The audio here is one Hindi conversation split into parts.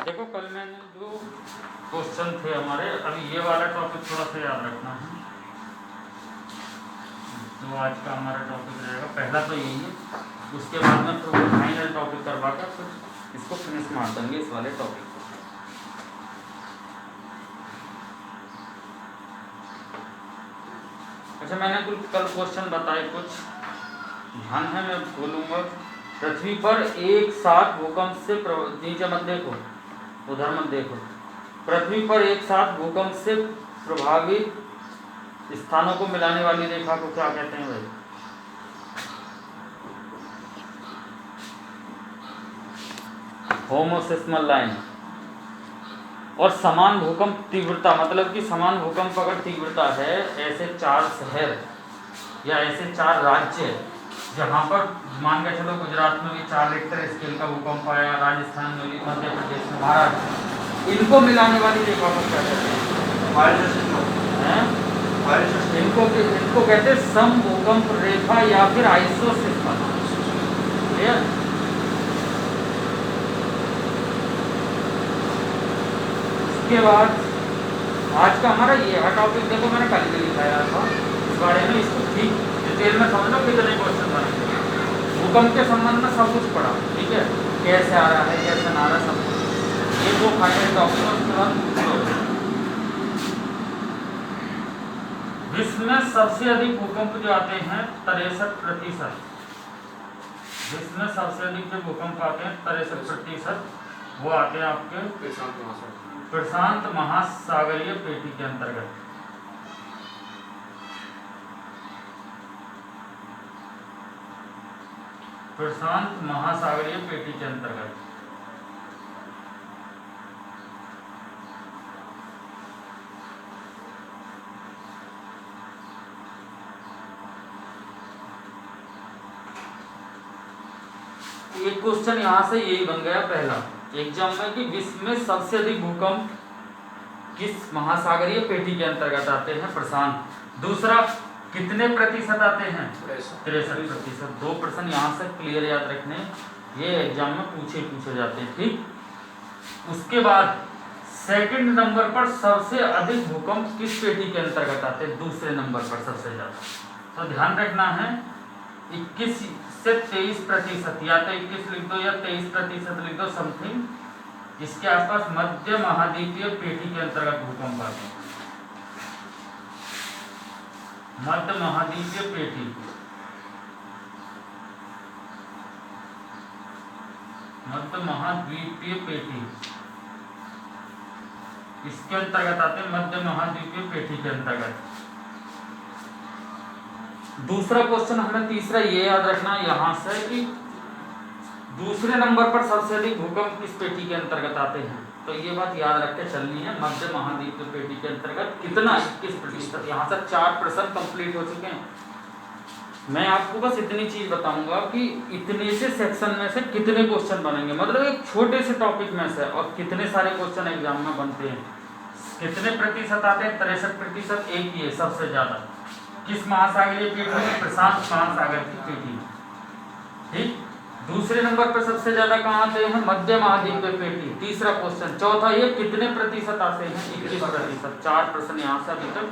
देखो कल मैंने जो क्वेश्चन थे हमारे, अभी ये वाला टॉपिक थोड़ा सा याद रखना है। तो आज का हमारा टॉपिक रहेगा, पहला तो यही है, उसके बाद में फिर फाइनल टॉपिक करवा कर फिर इसको फिनिश मार देंगे इस वाले टॉपिक को। अच्छा, मैंने कुछ कल क्वेश्चन बताए, कुछ ध्यान है, मैं बोलूँगा। पृथ्वी पर एक साथ भूकंप से नीचे मत देखो, उधर मत देखो। पृथ्वी पर एक साथ भूकंप से प्रभावित स्थानों को मिलाने वाली रेखा को क्या कहते हैं भाई? होमोसिस्मल लाइन। और समान भूकंप तीव्रता, मतलब कि समान भूकंप अगर तीव्रता है, ऐसे 4 शहर या ऐसे 4 राज्य जहाँ पर मान के चलो गुजरात में भी 4 रिक्टर स्केल का भूकंप आया, राजस्थान में भी, मध्य प्रदेश में, महाराष्ट्र, इनको मिलाने वाली रेखा को क्या कहते हैं? इनको कहते हैं सम भूकंप रेखा या फिर आइसोसिस्मल। इसके बाद आज का हमारा ये टॉपिक देखो, मैंने कल भी लिखाया था इस बारे में, इसको ठीक डिटेल में समझ लो कितने क्वेश्चन बनेंगे। भूकंप के संबंध में सब कुछ पढ़ा, ठीक है, कैसे आ रहा है, कैसे ना आ रहा, सब कुछ। ये वो फाइनल टॉपिक है, उसके बाद विश्व में सबसे अधिक भूकंप जो आते हैं 63%। विश्व में सबसे अधिक जो भूकंप आते हैं 63%, वो आते हैं आपके प्रशांत महासागरीय पेटी के अंतर्गत। प्रशांत महासागरीय पेटी के अंतर्गत। एक क्वेश्चन यहाँ से यही बन गया पहला एग्जाम में कि विश्व में सबसे अधिक भूकंप किस महासागरीय पेटी के अंतर्गत आते हैं? प्रशांत। दूसरा, कितने प्रतिशत आते हैं? 63%। 2 प्रश्न यहाँ से क्लियर याद रखने, ये एग्जाम में पूछे जाते हैं, ठीक। उसके बाद सेकंड नंबर पर सबसे अधिक भूकंप किस पेटी के अंतर्गत आते हैं? दूसरे नंबर पर सबसे ज्यादा। तो ध्यान रखना है 21 से 23%, या तो 21 लिख दो या 23% लिख दो, समथिंग इसके आसपास मध्य महाद्वीपीय पेटी के अंतर्गत भूकंप आते हैं। मध्य महाद्वीपीय पेटी, मध्य महाद्वीपीय पेटी इसके अंतर्गत आते हैं, मध्य महाद्वीपीय पेटी के अंतर्गत। दूसरा क्वेश्चन हमें तीसरा ये याद रखना यहाँ से कि दूसरे नंबर पर सबसे अधिक भूकंप किस पेटी के अंतर्गत आते हैं। तो ये बात याद रख के चलनी है, मध्य महाद्वीपीय पेटी के अंतर्गत कितना? 21%। यहाँ से 4 प्रश्न कंप्लीट हो चुके हैं। मैं आपको बस इतनी चीज बताऊंगा कि इतने से सेक्शन में से कितने क्वेश्चन बनेंगे, मतलब एक छोटे से टॉपिक में से, और कितने सारे क्वेश्चन एग्जाम में बनते हैं, कितने प्रतिशत आते हैं? 63%। एक ही है सबसे ज्यादा, किस महासागरीय पेटी में? प्रशांत महासागर की पेटी, ठीक। दूसरे नंबर पर सबसे ज्यादा कहाँ आते हैं? मध्य महाद्वीपीय पेटी। तीसरा क्वेश्चन। चौथा, ये कितने प्रतिशत आते हैं? 21%। 4 प्रश्न यहाँ से अभी तक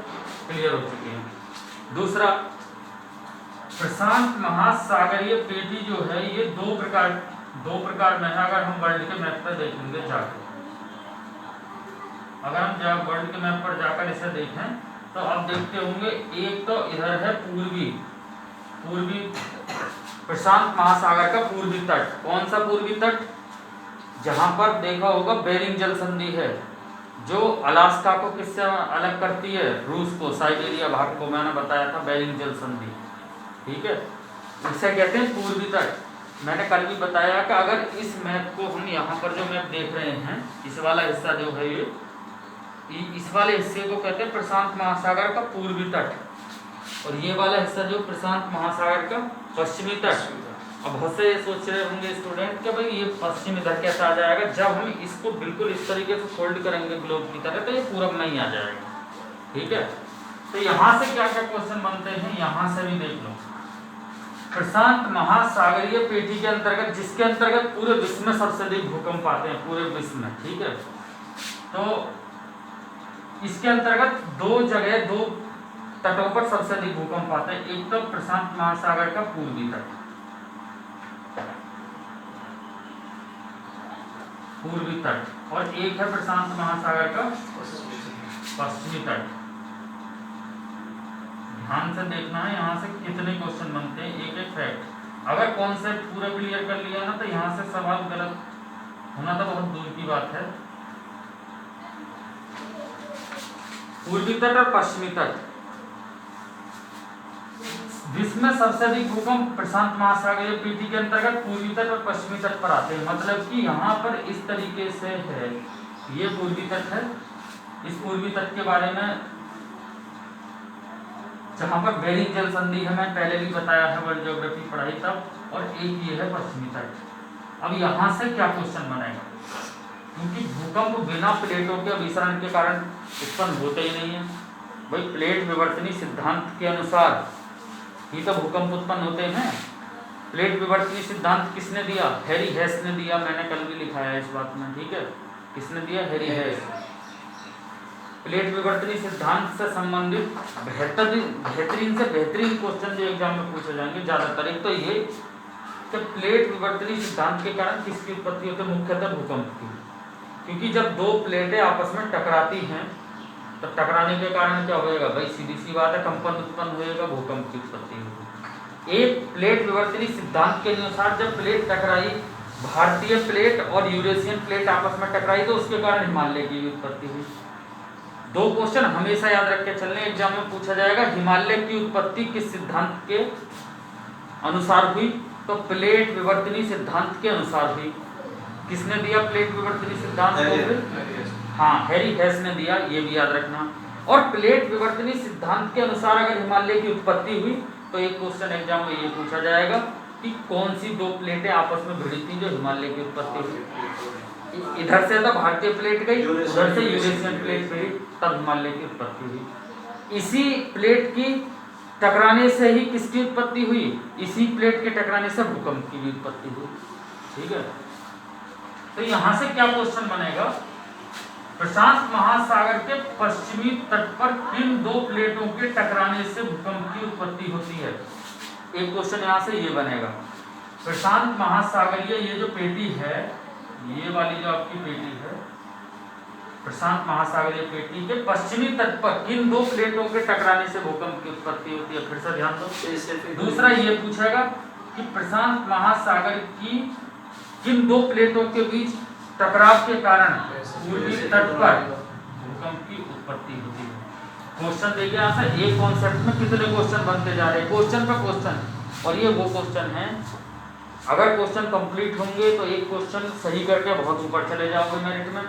क्लियर हो चुके हैं। दूसरा, प्रशांत महासागरीय पेटी जो है ये दो प्रकार में है। अगर हम वर्ल्ड के मैप पर देखेंगे जाकर, अगर हम वर्ल्ड के मैप पर जाकर इसे देखें तो आप देखते होंगे, एक तो इधर है पूर्वी प्रशांत महासागर का पूर्वी तट। कौन सा पूर्वी तट? जहां पर देखा होगा बेरिंग जल संधि है, जो अलास्का को किससे अलग करती है? रूस को, साइबेरिया भाग को, मैंने बताया था बेरिंग जल संधि, ठीक है, इसे कहते हैं पूर्वी तट। मैंने कल भी बताया कि अगर इस मैप को हम यहाँ पर जो मैप देख रहे हैं, इस वाला हिस्सा जो है ये, इस वाले हिस्से को कहते हैं प्रशांत महासागर का पूर्वी तट, और ये वाला हिस्सा जो प्रशांत महासागर का पश्चिमी तट। अब बहुत से सोच रहे होंगे स्टूडेंट कि भाई ये पश्चिम इधर कैसे आ जाएगा? जब हम इसको बिल्कुल इस तरीके से फोल्ड करेंगे ग्लोब की तरह, तो ये पूरब में ही आ जाएगा, ठीक है। तो यहाँ से क्या क्या क्वेश्चन बनते हैं, यहाँ से भी देख लो। प्रशांत महासागरीय पेटी के अंतर्गत, जिसके अंतर्गत पूरे विश्व में सबसे अधिक भूकंप आते हैं, पूरे विश्व में, ठीक है। तो इसके अंतर्गत दो जगह, दो तटों पर सबसे अधिक भूकंप आते हैं। एक तो प्रशांत महासागर का पूर्वी तट, पूर्वी तट, और एक है प्रशांत महासागर का पश्चिमी तट। ध्यान से देखना है यहाँ से कितने क्वेश्चन बनते हैं, एक एक फैक्ट। अगर कॉन्सेप्ट पूरा क्लियर कर लिया ना तो यहाँ से सवाल गलत होना तो बहुत दूर की बात है। पूर्वी तट और पश्चिमी तट, विश्व में सबसे अधिक भूकंप प्रशांत महासागरीय पेटी के अंतर्गत पूर्वी तट और पश्चिमी तट पर आते हैं। मतलब कि यहाँ पर इस तरीके से है, ये पूर्वी तट है, इस पूर्वी तट के बारे में जहाँ पर बेरिंग जल संधि है, मैं पहले भी बताया है वर्ल्ड ज्योग्राफी पढ़ाई तब, और एक ये है पश्चिमी तट। अब यहाँ से क्या क्वेश्चन बनेगा, क्योंकि भूकंप बिना प्लेटों के अभिसरण के कारण उत्पन्न होते ही नहीं है। भाई प्लेट विवर्तनी सिद्धांत के अनुसार ही तो भूकंप उत्पन्न होते हैं। प्लेट विवर्तनी सिद्धांत किसने दिया? हैरी हेस ने दिया, मैंने कल भी लिखा है इस बात में, ठीक है। किसने दिया? हैरी हेस। प्लेट विवर्तनी सिद्धांत से संबंधित बेहतरीन से बेहतरीन क्वेश्चन जो एग्जाम में पूछे जाएंगे ज्यादातर, एक तो ये कि प्लेट विवर्तनी सिद्धांत के कारण किसकी उत्पत्ति होती है? मुख्यतः भूकंप की। क्योंकि जब दो प्लेटें आपस में टकराती हैं तो टकराने के कारण क्या होएगा? भाई सीधी सी बात है, कंपन उत्पन्न होएगा, भूकंप की उत्पत्ति होगी। एक प्लेट विवर्तनी सिद्धांत के अनुसार जब प्लेट टकराई, भारतीय प्लेट और यूरेशियन प्लेट आपस में टकराई, तो उसके कारण हिमालय की उत्पत्ति हुई। दो क्वेश्चन हमेशा याद रख के चलने, एग्जाम में पूछा जाएगा हिमालय की उत्पत्ति किस सिद्धांत के अनुसार हुई? तो प्लेट विवर्तनी सिद्धांत के अनुसार हुई। किसने दिया प्लेट विवर्तनी सिद्धांत को? हाँ, हैरी हेस ने दिया, ये भी याद रखना। और प्लेट विवर्तनी सिद्धांत के अनुसार अगर हिमालय की उत्पत्ति हुई तो एक क्वेश्चन एग्जाम में ये पूछा जाएगा कि कौन सी दो प्लेटें आपस में भिड़ी थी जो हिमालय की उत्पत्ति हुई? इधर से तो भारतीय प्लेट गई, उधर से यूरेशियन प्लेट गई, तब हिमालय की उत्पत्ति हुई। इसी प्लेट की टकराने से ही किसकी उत्पत्ति हुई? इसी प्लेट के टकराने से भूकंप की भी उत्पत्ति हुई, ठीक है। तो यहां से क्या क्वेश्चन बनेगा? प्रशांत महासागर के पश्चिमी तट पर किन दो प्लेटों के टकराने से भूकंप की उत्पत्ति होती है? एक क्वेश्चन यहां से ये बनेगा, प्रशांत महासागरीय ये जो पेटी है, ये वाली जो आपकी पेटी है, प्रशांत महासागरीय पेटी के पश्चिमी तट पर किन दो प्लेटों के टकराने से भूकंप की उत्पत्ति होती है? फिर से ध्यान दो। दूसरा ये पूछेगा कि प्रशांत महासागर की किन दो प्लेटों के बीच टकराव के कारण पूर्वी तट पर भूकंप की उत्पत्ति होती है। क्वेश्चन देखिए यहाँ से, एक कॉन्सेप्ट में कितने क्वेश्चन बनते जा रहे हैं, क्वेश्चन पर क्वेश्चन। और ये वो क्वेश्चन है, अगर क्वेश्चन कंप्लीट होंगे तो एक क्वेश्चन सही करके बहुत ऊपर चले जाओगे मेरिट में,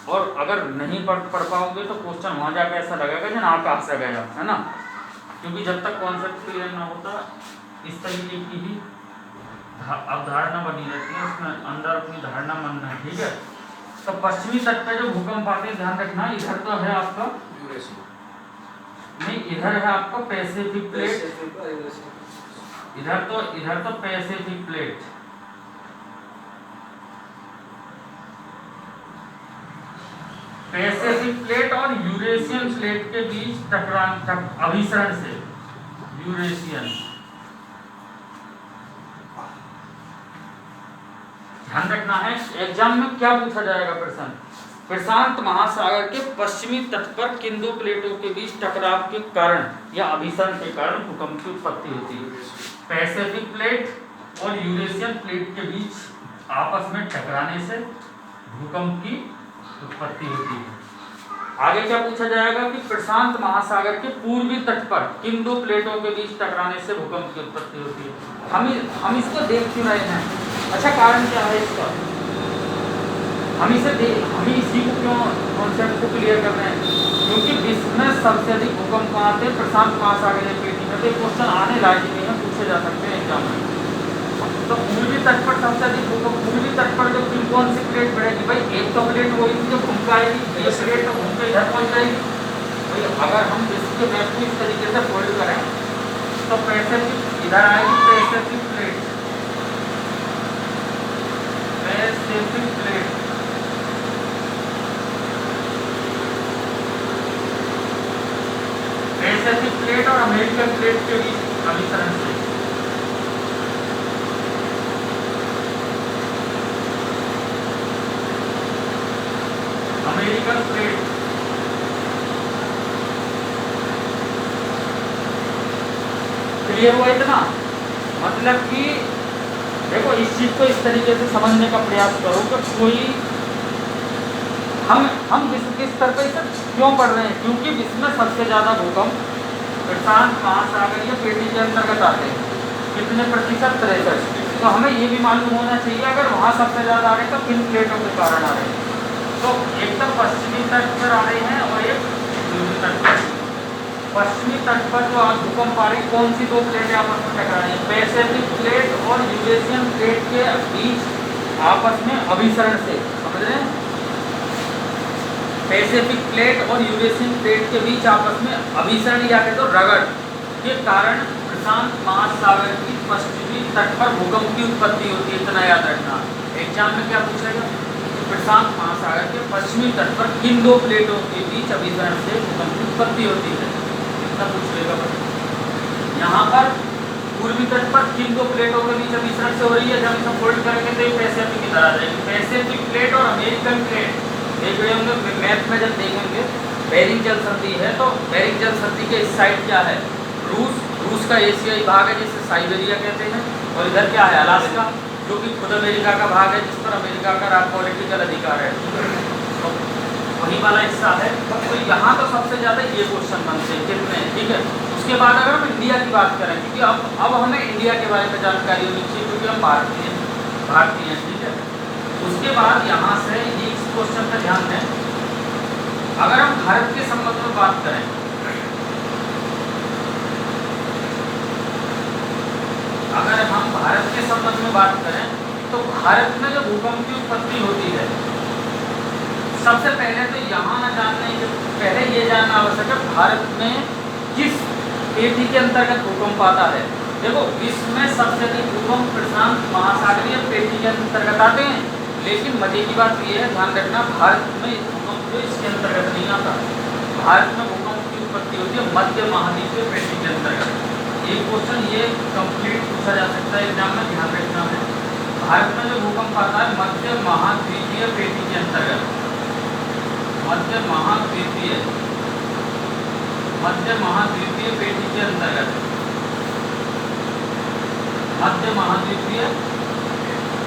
और अगर नहीं पढ़ पाओगे तो क्वेश्चन वहाँ जाकर ऐसा लगेगा कि ना कहाँ से गया, है ना। क्योंकि जब तक कॉन्सेप्ट क्लियर ना होता, इस तरीके की ही अवधारणा बनी रहती है, उसमें अंदर अपनी धारणा मानना है, ठीक है। तो पश्चिमी तट पे जो भूकंप आते हैं, ध्यान रखना, इधर तो है आपका नहीं, इधर है आपका पैसिफिक प्लेट, इधर तो पैसिफिक प्लेट, पैसिफिक प्लेट और यूरेशियन प्लेट के बीच टकरान अभिसरण से यूरेशियन, ध्यान रखना है एग्जाम में क्या पूछा जाएगा प्रश्न। प्रशांत महासागर के पश्चिमी तट पर किन दो प्लेटों के बीच टकराव के कारण या अभिसरण के कारण भूकंप की उत्पत्ति होती है? पैसिफिक प्लेट और यूरेशियन प्लेट के बीच आपस में टकराने से भूकंप की उत्पत्ति होती है। आगे क्या पूछा जाएगा कि प्रशांत महासागर के पूर्वी तट पर किन दो प्लेटों के बीच टकराने से भूकंप की उत्पत्ति होती है? हम इसको देख क्यों रहे हैं? अच्छा, कारण क्या है इसका? हम इसी को क्यों कॉन्सेप्ट को क्लियर कर रहे हैं? क्योंकि विश्व में सबसे अधिक भूकंप कहाँ आते हैं? प्रशांत महासागरीय पेटी में। तो क्वेश्चन आने लायक नहीं है, पूछे जा सकते हैं एग्जाम में। तो पूर्वी तट पर सबसे अधिक भूकंप, पूर्वी तट पर जो कौन सी प्लेट बढ़ेगी? भाई एक तो प्लेट वही थी जो घूम के आएगी, ये प्लेट तो घूम के इधर पहुँच जाएगी। भाई अगर हम विश्व के मैप को इस तरीके से फोल्ड करें तो पैसिफिक इधर आएगी, Pacific plate, Pacific plate, Pacific plate और अमेरिकन प्लेट के बीच अभिसरण से अमेरिकन प्लेट क्लियर हुआ इतना? मतलब कि देखो इस चीज को इस तरीके से समझने का प्रयास करो कि कोई हम विश्व के स्तर पर इसे क्यों पढ़ रहे हैं, क्योंकि विश्व में सबसे ज्यादा भूकंप प्रशांत महासागरीय पेटी के अंतर्गत आते हैं। कितने प्रतिशत? 63। तो हमें ये भी मालूम होना चाहिए अगर वहाँ सबसे ज्यादा आ रहे हैं तो किन प्लेटों के कारण आ रहे हैं। तो एक तो पश्चिमी तट पर आ रहे हैं और एक पूर्वी तट पर। पश्चिमी तट पर जो आज भूकंप आ रही, कौन सी दो प्लेटें आपस में टकरा रही हैं? पैसिफिक प्लेट और यूरेशियन प्लेट के बीच आपस में अभिसरण से, समझ रहे हैं? पैसिफिक प्लेट और यूरेशियन प्लेट के बीच आपस में अभिसरण या कहे तो रगड़ के कारण प्रशांत महासागर की पश्चिमी तट पर भूकंप की उत्पत्ति होती है। इतना याद रखना। एग्जाम में क्या पूछेगा? प्रशांत महासागर के पश्चिमी तट पर किन दो प्लेटों के बीच अभिसरण से भूकंप की उत्पत्ति होती है, इतना पूछ लेगा। यहाँ पर पूर्वी तट पर किन दो प्लेटों के बीच अभिसरण से हो रही है, जब इसे फोल्ड करेंगे तो ये पैसिफिक की तरह आ जाएगी। पैसिफिक प्लेट और अमेरिकन प्लेट देख रहे होंगे मैप में, जब देखेंगे बेरिंग जल संधि है तो बेरिंग जल संधि के इस साइड क्या है? रूस का एशियाई भाग है जिसे साइबेरिया कहते हैं, और इधर क्या है? अलास्का, जो कि खुद अमेरिका का भाग है जिस पर अमेरिका का पॉलिटिकल अधिकार है। तो वही वाला हिस्सा है। तो यहाँ तो सबसे ज़्यादा ये क्वेश्चन बनते हैं कितने, ठीक है। उसके बाद अगर हम इंडिया की बात करें, क्योंकि अब हमें इंडिया के बारे में जानकारी होनी चाहिए क्योंकि हम भारतीय हैं, ठीक है। उसके बाद यहाँ से ये इस क्वेश्चन पर ध्यान दें, अगर हम भारत के संबंध में बात करें, अगर हम भारत के संबंध में बात करें तो भारत में जो भूकंप की उत्पत्ति होती है, सबसे पहले तो यहाँ न जानने के पहले ये जानना आवश्यक है भारत में किस पेटी के अंतर्गत भूकंप आता है। देखो विश्व में सबसे अधिक भूकंप प्रशांत महासागरीय पेटी के अंतर्गत आते हैं, लेकिन मजे की बात ये है, ध्यान रखना, भारत में भूकंप जो इसके अंतर्गत नहीं आता। भारत में भूकंप की उत्पत्ति होती है मध्य महाद्वीपीय पेटी के अंतर्गत। एक क्वेश्चन ये कंप्लीट पूछा जा सकता है एग्जाम में, ध्यान रखना है। भारत में जो भूकंप आता है मध्य महाद्वीपीय पेटी के अंतर्गत, मध्य महाद्वीपीय पेटी के अंतर्गत, मध्य महाद्वीपीय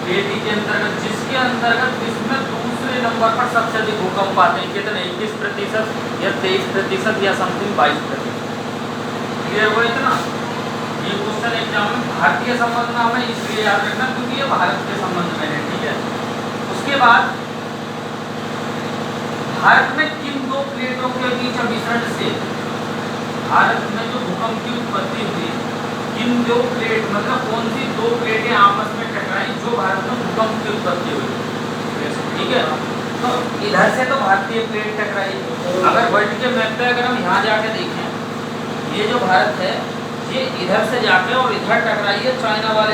पेटी के अंतर्गत, जिसके अंतर्गत इसमें दूसरे नंबर पर सबसे अधिक भूकंप आते हैं। कितने? 21% या 23% या समथिंग 22%। क्लियर हुआ इतना? ये क्वेश्चन एग्जाम में भारतीय संबंध में हमें इसलिए याद रखना क्योंकि ये भारत के संबंध में है, ठीक है। उसके बाद भारत में किन दो प्लेटों के बीच अभिसरण से भारत में जो भूकंप की उत्पत्ति हुई, किन दो प्लेट मतलब कौन सी दो प्लेटें आपस में टकराई जो भारत में भूकंप की उत्पत्ति हुई, ठीक है। तो इधर से तो भारतीय प्लेट टकराई। अगर वर्ल्ड के मैप पे अगर हम यहाँ जाके देखें, ये जो भारत है ये इधर से जाके और इधर टकराई है चाइना वाले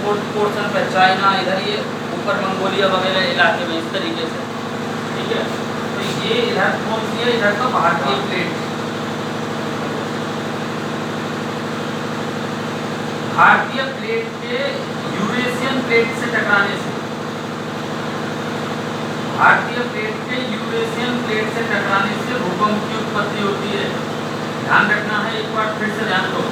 पोर्शन पे, चाइना इधर ये ऊपर मंगोलिया वगैरह इलाके में, इस तरीके से, ठीक है। तो ये इधर कौन सी है? इधर तो भारतीय प्लेट, भारतीय प्लेट के यूरेशियन प्लेट से टकराने से, भारतीय प्लेट के यूरेशियन प्लेट से टकराने से भूकंप की उत्पत्ति होती है। ध्यान रखना है, एक बार फिर से ध्यान दो,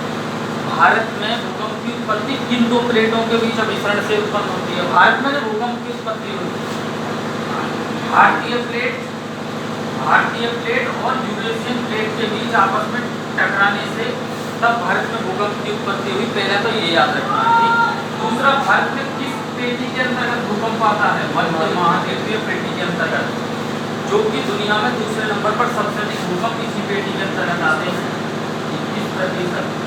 भारत में भूकंप की उत्पत्ति किन दो प्लेटों के बीच अभिसरण से उत्पन्न होती है? भारत में जो भूकंप की उत्पत्ति होती है भारतीय प्लेट और यूरेशियन प्लेट के बीच आपस में टकराने से तब भारत में भूकंप की उत्पत्ति हुई। पहले तो ये याद रखना है, ठीक। दूसरा, भारत में किस पेटी के अंतर्गत भूकंप आता है? मध्य महाद्वीपीय पेटी के अंतर्गत, जो कि दुनिया में दूसरे नंबर पर सबसे अधिक भूकंप इसी पेटी के अंतर्गत आते हैं, 21%।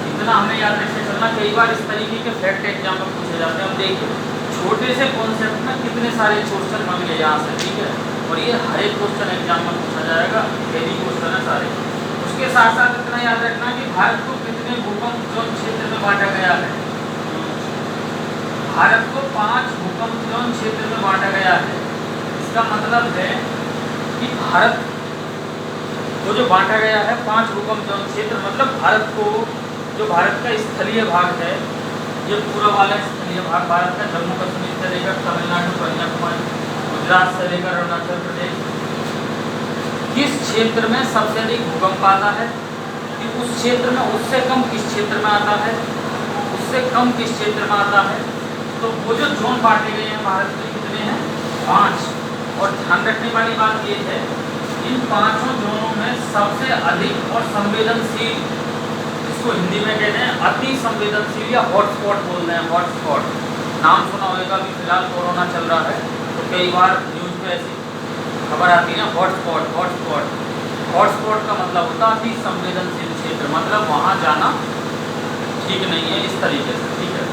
इतना हमें याद रखते चलना। कई बार इस तरीके के फैक्ट एग्जाम में पूछे जाते हैं। हम देखिए छोटे से कॉन्सेप्ट में कितने सारे क्वेश्चन बन गए यहाँ से, ठीक है। और ये हर एक क्वेश्चन एग्जाम में पूछा जाएगा, हेवी क्वेश्चन है सारे। उसके साथ साथ इतना याद रखना कि भारत को कितने भूकंप जोन क्षेत्र में बांटा गया है? भारत को 5 भूकंप जोन क्षेत्र में बांटा गया है। इसका मतलब है कि भारत को जो बांटा गया है 5 भूकंप जोन क्षेत्र, मतलब भारत को, जो भारत का स्थलीय भाग है, ये पूरा वाला स्थलीय भाग भारत का, जम्मू कश्मीर से लेकर तमिलनाडु, कन्याकुमारी, गुजरात से लेकर अरुणाचल प्रदेश, किस क्षेत्र में सबसे अधिक भूकंप आता है, कि उस क्षेत्र में, उससे कम किस क्षेत्र में आता है, उससे कम किस क्षेत्र में आता है। तो वो जो जोन बांटे गए हैं भारत के कितने हैं? 5। और ध्यान रखने वाली बात ये है, इन 5 जोनों में सबसे अधिक और संवेदनशील, इसको हिंदी में कहते हैं अति संवेदनशील या हॉटस्पॉट बोल रहे हैं। हॉटस्पॉट नाम सुना होगा, अभी फिलहाल कोरोना चल रहा है तो कई बार न्यूज़ पे ऐसी खबर आती है हॉटस्पॉट। हॉटस्पॉट हॉटस्पॉट का मतलब होता है अति संवेदनशील क्षेत्र, मतलब वहाँ जाना ठीक नहीं है, इस तरीके से, ठीक है।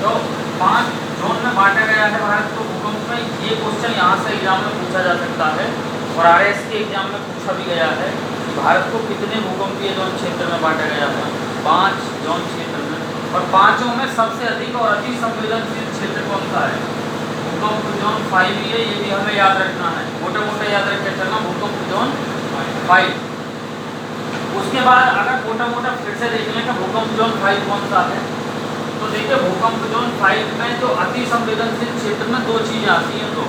तो 5 जोन में बांटा गया है भारत को भूकंप में। ये क्वेश्चन यहाँ से एग्जाम में पूछा जा सकता है और RS के एग्जाम में पूछा भी गया है कि भारत को कितने भूकंपीय जोन क्षेत्र में बांटा गया है? 5 जोन क्षेत्र में। और 5 में सबसे अधिक और अति संवेदनशील क्षेत्र कौन सा है? भूकंप जोन 5 ही है, ये भी हमें याद रखना है, मोटे मोटे याद रख के चलना, भूकंप जोन 5। उसके बाद अगर मोटा मोटा फिर से देख लें कि भूकंप जोन 5 कौन सा है, तो देखिए भूकंप जोन 5 में जो अति संवेदनशील क्षेत्र में 2 चीजें आती हैं। तो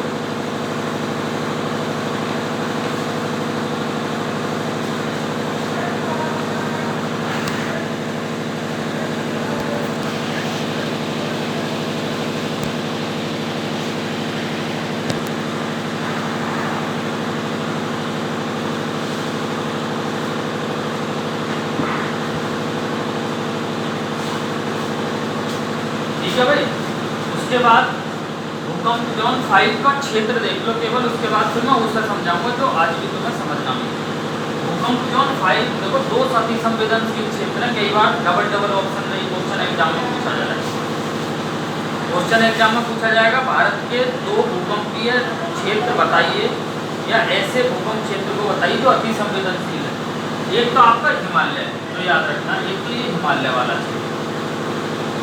भाई, उसके बाद भूकंप जोन 5 का क्षेत्र देख लो केवल, उसके बाद फिर मैं उससे समझाऊंगा जो आज भी तुम्हें समझना है। भूकंप जोन 5 देखो 2 अति संवेदनशील क्षेत्र है। कई बार डबल ऑप्शन नहीं, क्वेश्चन एग्जाम में पूछा जाएगा। क्वेश्चन एग्जाम में पूछा जाएगा भारत के 2 भूकंपीय क्षेत्र बताइए, या ऐसे भूकंप क्षेत्र को बताइए जो अति संवेदनशील है। एक तो आपका हिमालय, तो याद रखना, एक तो ये हिमालय वाला क्षेत्र,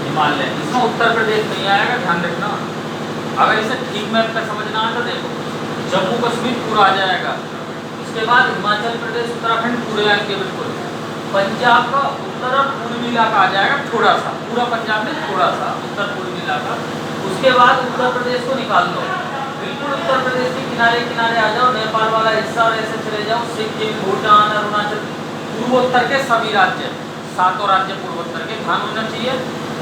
हिमालय, इसमें उत्तर प्रदेश नहीं आएगा, ध्यान रखना। अगर इसे ठीक मैप पे समझना है तो देखो जम्मू कश्मीर पूरा आ जाएगा, उसके बाद हिमाचल प्रदेश, उत्तराखंड पूरे आएंगे बिल्कुल, पंजाब का उत्तर और पूर्वी इलाका आ जाएगा थोड़ा सा, पूरा पंजाब में थोड़ा सा उत्तर पूर्वी इलाका। उसके बाद उत्तर प्रदेश को निकाल दो, बिल्कुल उत्तर प्रदेश के किनारे किनारे आ जाओ, नेपाल वाला हिस्सा, और ऐसे चले जाओ सिक्किम, भूटान, अरुणाचल, पूर्वोत्तर के सभी राज्य, 7 राज्य पूर्वोत्तर के। ध्यान होना चाहिए,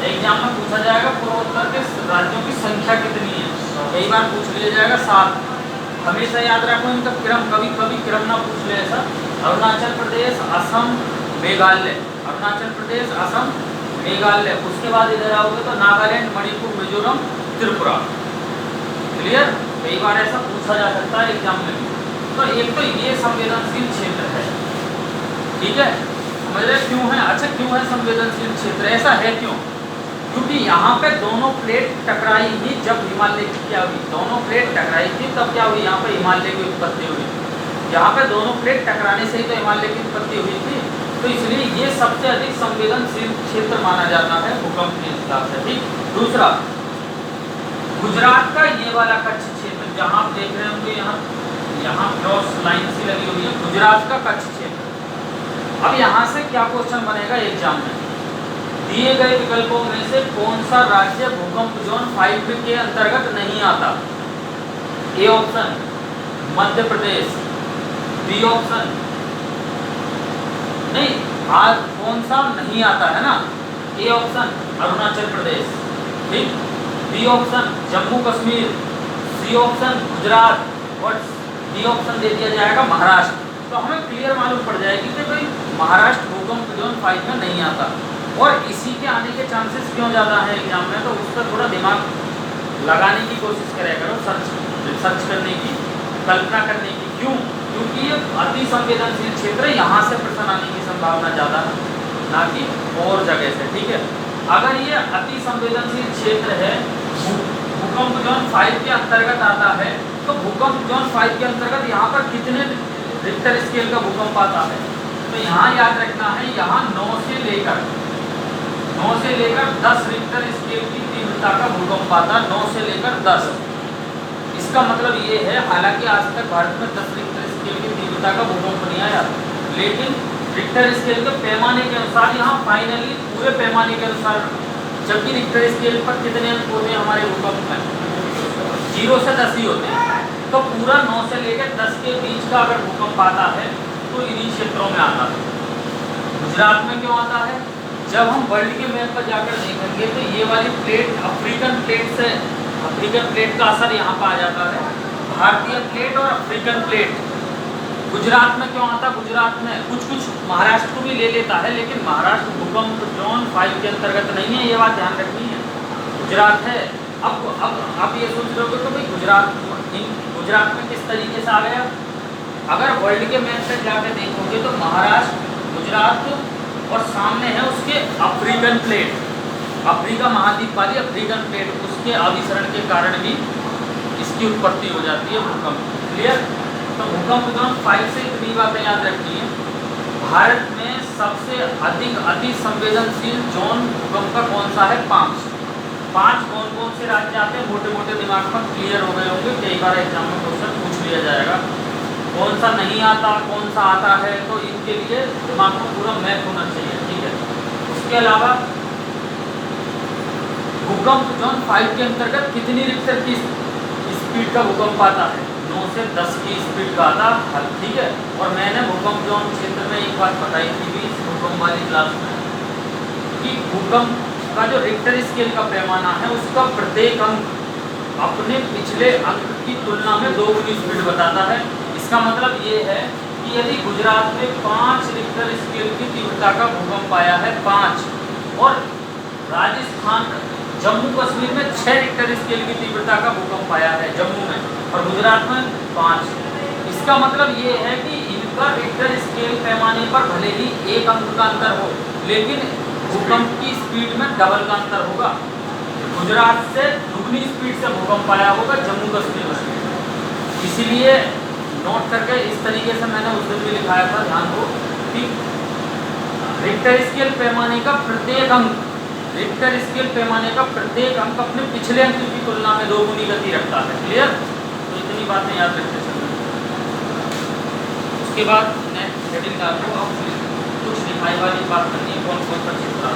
एग्जाम में पूछा जाएगा पूर्वोत्तर के राज्यों की संख्या कितनी है, कई बार पूछ लिया जाएगा 7। हमेशा याद रखो इनका क्रम, कभी कभी क्रम ना पूछ ले ऐसा। अरुणाचल प्रदेश, असम, मेघालय, अरुणाचल प्रदेश, असम, मेघालय। उसके बाद इधर आओगे तो नागालैंड, मणिपुर, मिजोरम, त्रिपुरा। क्लियर? कई बार ऐसा पूछा जा सकता है एग्जाम में भी। तो एक तो ये संवेदनशील क्षेत्र है, ठीक है, समझ रहे क्यों है? अच्छा, क्यों है संवेदनशील क्षेत्र? ऐसा है क्यों? क्योंकि यहाँ पे दोनों प्लेट टकराई ही जब हिमालय की क्या हुई, दोनों प्लेट टकराई थी तब क्या हुई, यहाँ पे हिमालय की उत्पत्ति हुई। यहाँ पे दोनों प्लेट टकराने से ही तो हिमालय की उत्पत्ति हुई थी। तो इसलिए ये सबसे अधिक संवेदनशील क्षेत्र माना जाता है भूकंप के हिसाब से। ठीक, दूसरा गुजरात का ये वाला कच्छ क्षेत्र, जहाँ आप देख रहे होंगे यहाँ क्रॉस लाइन सी लगी हुई है, गुजरात का कच्छ क्षेत्र। अब यहाँ से क्या क्वेश्चन बनेगा एग्जाम में, दिए गए विकल्पों में से कौन सा राज्य भूकंप जोन 5 के अंतर्गत नहीं आता? A option Madhya Pradesh, b option नहीं, आज कौन सा नहीं आता है ना, ए ऑप्शन अरुणाचल प्रदेश, ठीक, b option Jammu Kashmir, c option Gujarat, और डी ऑप्शन दे दिया जाएगा महाराष्ट्र। तो हमें क्लियर मालूम पड़ जाएगी कि भाई महाराष्ट्र भूकंप जोन 5 में नहीं आता। और इसी के आने के चांसेस क्यों ज़्यादा है एग्जाम में, तो उस पर थोड़ा दिमाग लगाने की कोशिश करें करो, सर्च करने की, कल्पना करने की। क्यों? क्योंकि ये अति संवेदनशील क्षेत्र है, यहाँ से प्रश्न आने की संभावना ज़्यादा है, ना कि और जगह से। ठीक है, अगर ये अति संवेदनशील क्षेत्र है, भूकंप जोन 5 के अंतर्गत आता है, तो भूकंप जोन 5 के अंतर्गत यहाँ पर कितने रिक्टर स्केल का भूकंप आता है? तो यहाँ याद रखना है, यहाँ 9 से लेकर 9 से लेकर 10 रिक्टर स्केल की तीव्रता का भूकंप आता, 9 से लेकर 10। इसका मतलब ये है, हालांकि आज तक भारत में 10 रिक्टर स्केल की तीव्रता का भूकंप नहीं आया, लेकिन रिक्टर स्केल के पैमाने के अनुसार यहाँ फाइनली पूरे पैमाने के अनुसार, जबकि रिक्टर स्केल पर कितने अंक होते हैं हमारे भूकंप में, 0 से 10 ही होते हैं। तो पूरा 9 से लेकर 10 के बीच का अगर भूकंप आता है तो इन्हीं क्षेत्रों में आता है। गुजरात में क्यों आता है? जब हम वर्ल्ड के मैप पर जाकर देखेंगे तो ये वाली प्लेट अफ्रीकन प्लेट से, अफ्रीकन प्लेट का असर यहाँ पर आ जाता है। भारतीय प्लेट और अफ्रीकन प्लेट गुजरात में क्यों आता? गुजरात में कुछ महाराष्ट्र को भी ले लेता है, लेकिन महाराष्ट्र भूकंप जोन 5 के अंतर्गत नहीं है, ये बात ध्यान रखनी है। गुजरात है। अब आप ये सोच रहे हो तो भाई गुजरात में किस तरीके से आ गया? अगर वर्ल्ड के मैप से जाकर देखोगे तो महाराष्ट्र, गुजरात और सामने है उसके अफ्रीकन प्लेट, अफ्रीका महाद्वीप वाली अफ्रीकन प्लेट, उसके अभिसरण के कारण भी इसकी उत्पत्ति हो जाती है भूकंप। क्लियर? तो भूकंप जोन 5 से इतनी बातें याद रखनी है। भारत में सबसे अधिक अति संवेदनशील जोन भूकंप का कौन सा है? 5 कौन कौन से राज्य आते हैं? मोटे मोटे दिमाग पर क्लियर हो गए होंगे, कई बार एग्जाम में क्वेश्चन पूछ लिया जाएगा। कौन सा नहीं आता, कौन सा आता है, तो इनके लिए दिमाग में पूरा मैप होना चाहिए। ठीक है। उसके अलावा भूकंप जोन 5 के अंतर्गत कितनी रिक्टर की स्पीड का भूकंप आता है? 9 से 10 की स्पीड का आता। ठीक है। और मैंने भूकंप जोन क्षेत्र में एक बात बताई थी भी इस भूकंप वाली क्लास में कि भूकंप का जो रिक्टर स्केल का पैमाना है उसका प्रत्येक अंक अपने पिछले अंक की तुलना में 2 गुनी स्पीड बताता है। इसका मतलब ये है कि यदि गुजरात में 5 रिक्टर स्केल की तीव्रता का भूकंप आया है, 5, और राजस्थान, जम्मू कश्मीर में 6 रिक्टर स्केल की तीव्रता का भूकंप आया है जम्मू में, और गुजरात में 5, इसका मतलब ये है कि इनका रिक्टर स्केल पैमाने पर भले ही 1 अंक का अंतर हो, लेकिन भूकंप की स्पीड में डबल का अंतर होगा। गुजरात से दुगनी स्पीड से भूकंप आया होगा जम्मू कश्मीर में। इसीलिए नोट करके इस तरीके से मैंने उस दिन भी लिखाया था, ध्यान दो कि रिक्टर स्केल पैमाने का प्रत्येक अंक, रिक्टर स्केल पैमाने का प्रत्येक अंक अपने पिछले अंक की तुलना में 2 गुनी गति रखता है। क्लियर? तो इतनी बातें याद रखते चलिए। उसके बाद नेक्स्ट हेडिंग डाल दो, अब कुछ दिखाई वाली बात करनी है, कौन कौन सा चित्र